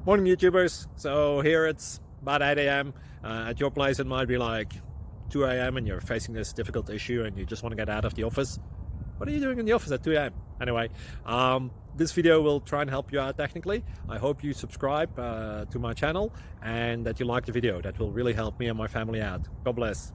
Morning, YouTubers. So here it's about 8 a.m. At your place, it might be like 2 a.m. and you're facing this difficult issue and you just want to get out of the office. What are you doing in the office at 2 a.m.? Anyway, this video will try and help you out technically. I hope you subscribe to my channel and that you like the video. That will really help me and my family out. God bless.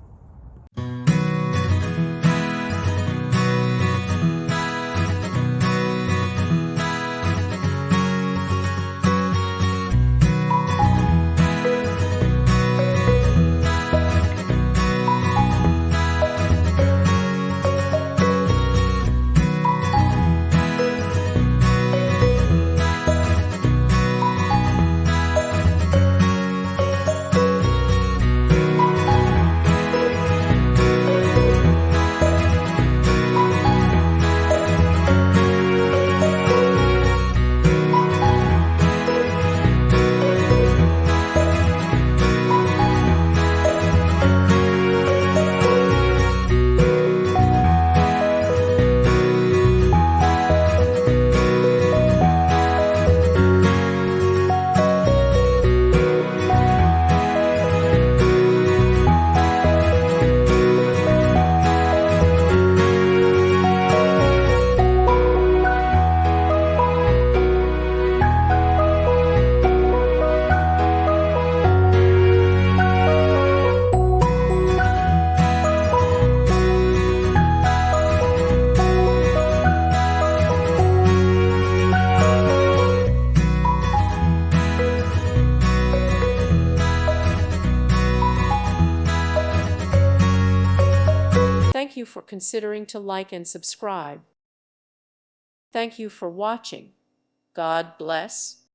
Thank you for considering to like and subscribe. Thank you for watching. God bless.